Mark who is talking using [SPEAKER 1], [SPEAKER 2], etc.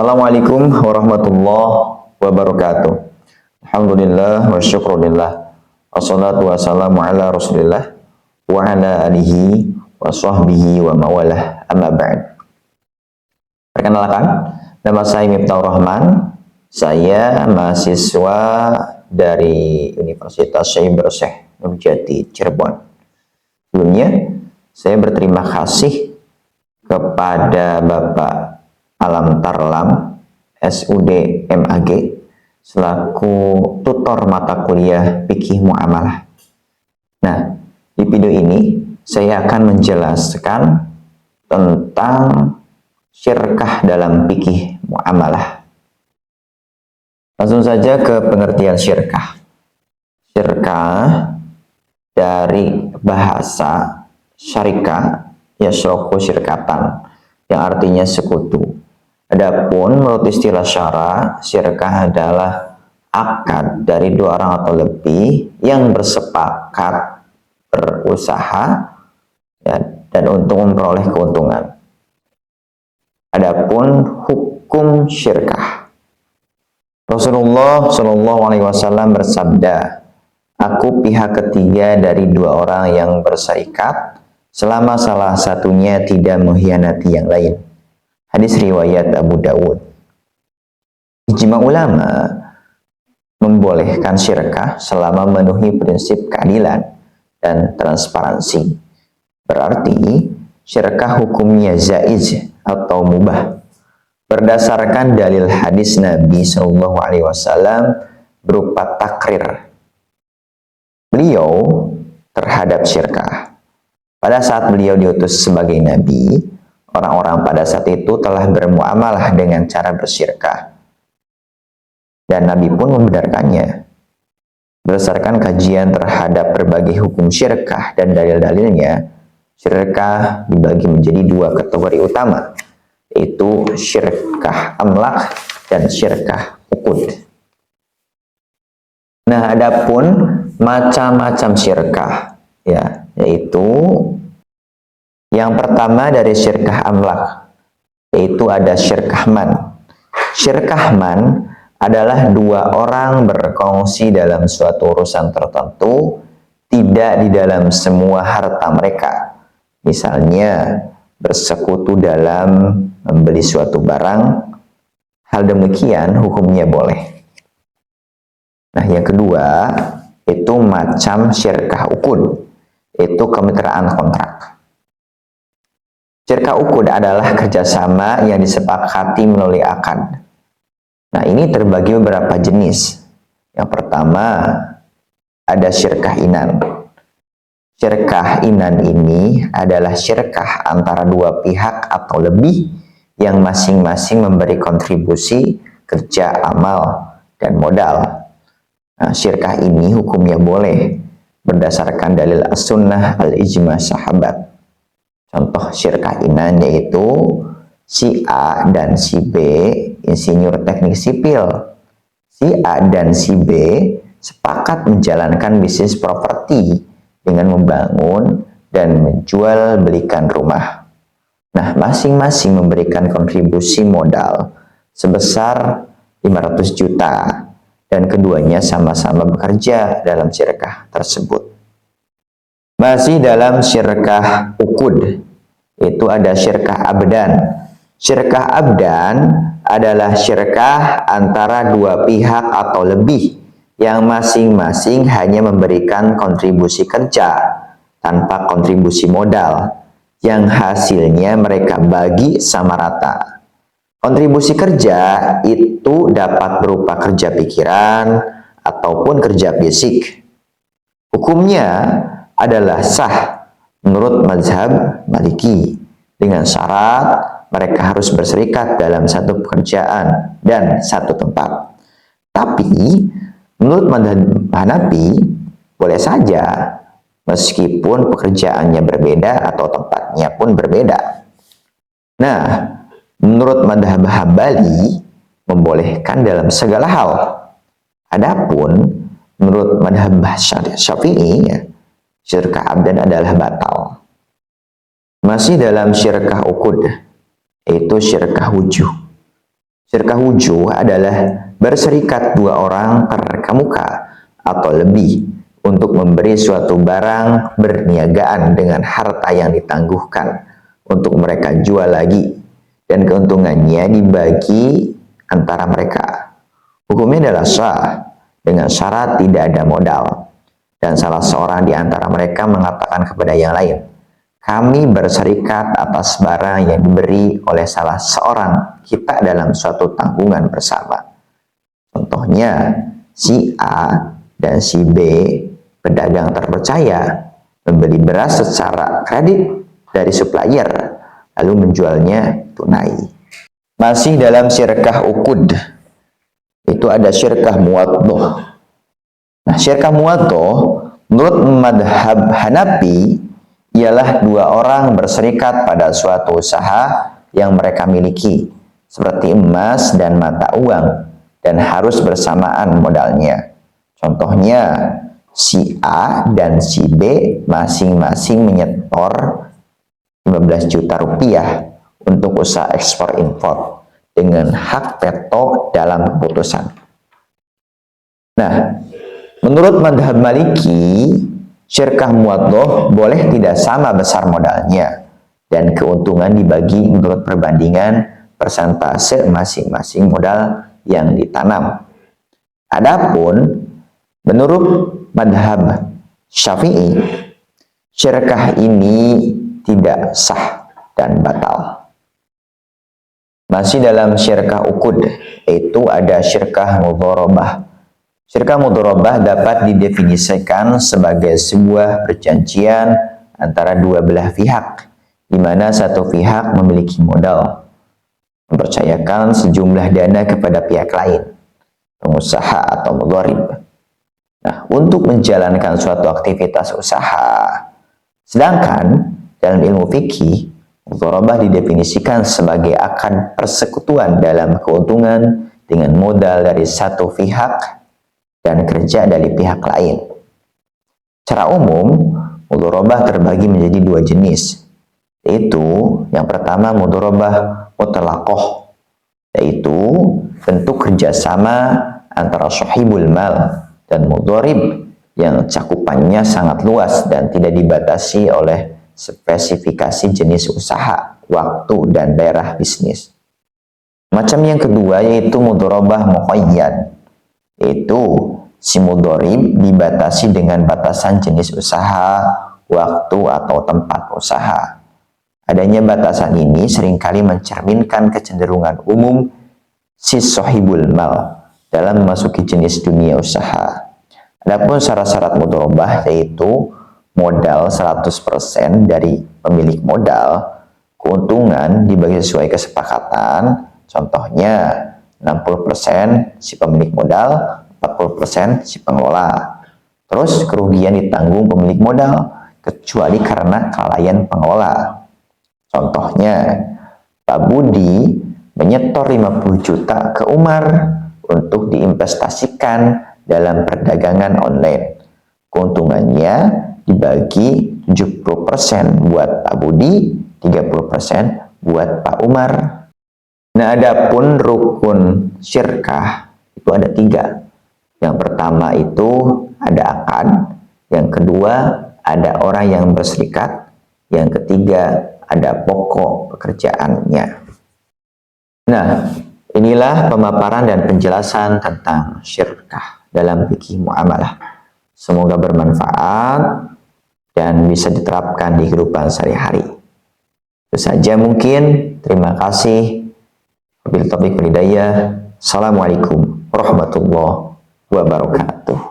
[SPEAKER 1] Assalamualaikum warahmatullahi wabarakatuh. Alhamdulillah wa syukurillah. Wassalatu wassalamu ala rasulillah wa ala alihi wa sahbihi wa mawalah amma ba'd. Perkenalkan, nama saya Miftahur Rahman. Saya mahasiswa dari Universitas Syekh Bersih Nurjati Cirebon. Sebelumnya, saya berterima kasih kepada Bapak Alam Tarlam SUD MAG selaku tutor mata kuliah Fikih Muamalah. Nah, di video ini saya akan menjelaskan tentang syirkah dalam fikih muamalah. Langsung saja ke pengertian syirkah. Syirkah dari bahasa syarika yasroku syirkatan, yang artinya sekutu. Adapun menurut istilah syara, syirkah adalah akad dari dua orang atau lebih yang bersepakat berusaha dan untuk memperoleh keuntungan. Adapun hukum syirkah, Rasulullah Shallallahu Alaihi Wasallam bersabda, "Aku pihak ketiga dari dua orang yang berserikat, selama salah satunya tidak mengkhianati yang lain." Hadis riwayat Abu Dawud. Ijma ulama membolehkan syirkah selama memenuhi prinsip keadilan dan transparansi. Berarti syirkah hukumnya jaiz atau mubah berdasarkan dalil hadis Nabi Shallallahu Alaihi Wasallam berupa takrir beliau terhadap syirkah. Pada saat beliau diutus sebagai nabi, orang-orang pada saat itu telah bermuamalah dengan cara bersyirkah. Dan Nabi pun membenarkannya. Berdasarkan kajian terhadap berbagai hukum syirkah dan dalil-dalilnya, syirkah dibagi menjadi dua kategori utama, yaitu syirkah amlak dan syirkah uqud. Nah, adapun macam-macam syirkah, yaitu yang pertama dari syirkah amlak, yaitu ada syirkah man. Syirkah man adalah dua orang berkongsi dalam suatu urusan tertentu, tidak di dalam semua harta mereka. Misalnya, bersekutu dalam membeli suatu barang, hal demikian hukumnya boleh. Nah, yang kedua, itu macam syirkah uqud, yaitu kemitraan kontrak. Syirkah uqud adalah kerjasama yang disepakati melalui akad. Nah, ini terbagi beberapa jenis. Yang pertama, ada syirkah inan. Syirkah inan ini adalah syirkah antara dua pihak atau lebih yang masing-masing memberi kontribusi kerja, amal, dan modal. Nah, syirkah ini hukumnya boleh berdasarkan dalil as-sunnah al-ijma sahabat. Contoh syirkah inan yaitu si A dan si B insinyur teknik sipil. Si A dan si B sepakat menjalankan bisnis properti dengan membangun dan menjual belikan rumah. Nah, masing-masing memberikan kontribusi modal sebesar 500 juta dan keduanya sama-sama bekerja dalam syirkah tersebut. Masih dalam syirkah uqud, itu ada syirkah abdan. Syirkah abdan adalah syirkah antara dua pihak atau lebih yang masing-masing hanya memberikan kontribusi kerja tanpa kontribusi modal, yang hasilnya mereka bagi sama rata. Kontribusi kerja itu dapat berupa kerja pikiran ataupun kerja fisik. Hukumnya adalah sah menurut mazhab Maliki dengan syarat mereka harus berserikat dalam satu pekerjaan dan satu tempat. Tapi menurut mazhab Hanafi boleh saja meskipun pekerjaannya berbeda atau tempatnya pun berbeda. Nah, menurut mazhab Hambali membolehkan dalam segala hal. Adapun menurut mazhab Syafi'i, syirkah abdan adalah batal. Masih dalam syirkah uqud, yaitu syirkah wujuh. Syirkah wujuh adalah berserikat dua orang terkemuka atau lebih untuk memberi suatu barang berniagaan dengan harta yang ditangguhkan untuk mereka jual lagi, dan keuntungannya dibagi antara mereka. Hukumnya adalah sah dengan syarat tidak ada modal, dan salah seorang di antara mereka mengatakan kepada yang lain, kami berserikat atas barang yang diberi oleh salah seorang kita dalam suatu tanggungan bersama. Contohnya, si A dan si B, pedagang terpercaya, membeli beras secara kredit dari supplier, lalu menjualnya tunai. Masih dalam syirkah uqud, itu ada syirkah muwaddoh. Nah, syirkah muwaddoh menurut madhab Hanafi ialah dua orang berserikat pada suatu usaha yang mereka miliki, seperti emas dan mata uang, dan harus bersamaan modalnya. Contohnya, si A dan si B masing-masing menyetor 15 juta rupiah untuk usaha ekspor impor dengan hak veto dalam keputusan. Nah, menurut madhab Maliki, syirkah muwaddoh boleh tidak sama besar modalnya, dan keuntungan dibagi menurut perbandingan persentase masing-masing modal yang ditanam. Adapun menurut madhab Syafi'i, syirkah ini tidak sah dan batal. Masih dalam syirkah uqud, yaitu ada syirkah mudharabah. Syirkah mudharabah dapat didefinisikan sebagai sebuah perjanjian antara dua belah pihak, di mana satu pihak memiliki modal, mempercayakan sejumlah dana kepada pihak lain, pengusaha atau mudharib. Nah, untuk menjalankan suatu aktivitas usaha. Sedangkan dalam ilmu fikih, mudharabah didefinisikan sebagai akad persekutuan dalam keuntungan dengan modal dari satu pihak dan kerja dari pihak lain. Secara umum, mudharabah terbagi menjadi dua jenis, yaitu yang pertama mudharabah mutlaqah, yaitu bentuk kerjasama antara sahibul mal dan mudharib yang cakupannya sangat luas dan tidak dibatasi oleh spesifikasi jenis usaha, waktu, dan daerah bisnis. Macam yang kedua yaitu mudharabah muqayyad, yaitu si mudharib dibatasi dengan batasan jenis usaha, waktu, atau tempat usaha. Adanya batasan ini seringkali mencerminkan kecenderungan umum si sahibul mal dalam memasuki jenis dunia usaha. Adapun syarat-syarat mudharabah yaitu modal 100% dari pemilik modal, keuntungan dibagi sesuai kesepakatan, contohnya 60% si pemilik modal, 40% si pengelola. Terus kerugian ditanggung pemilik modal kecuali karena kelalaian pengelola. Contohnya, Pak Budi menyetor 50 juta ke Umar untuk diinvestasikan dalam perdagangan online. Keuntungannya dibagi 70% buat Pak Budi, 30% buat Pak Umar. Nah, adapun rukun syirkah itu ada 3. Yang pertama itu ada akad, yang kedua ada orang yang berserikat, yang ketiga ada pokok pekerjaannya. Nah, inilah pemaparan dan penjelasan tentang syirkah dalam fikih muamalah. Semoga bermanfaat dan bisa diterapkan di kehidupan sehari-hari. Itu saja mungkin. Terima kasih. Wabillahi taufiq wal hidayah. Assalamualaikum warahmatullahi wabarakatuh.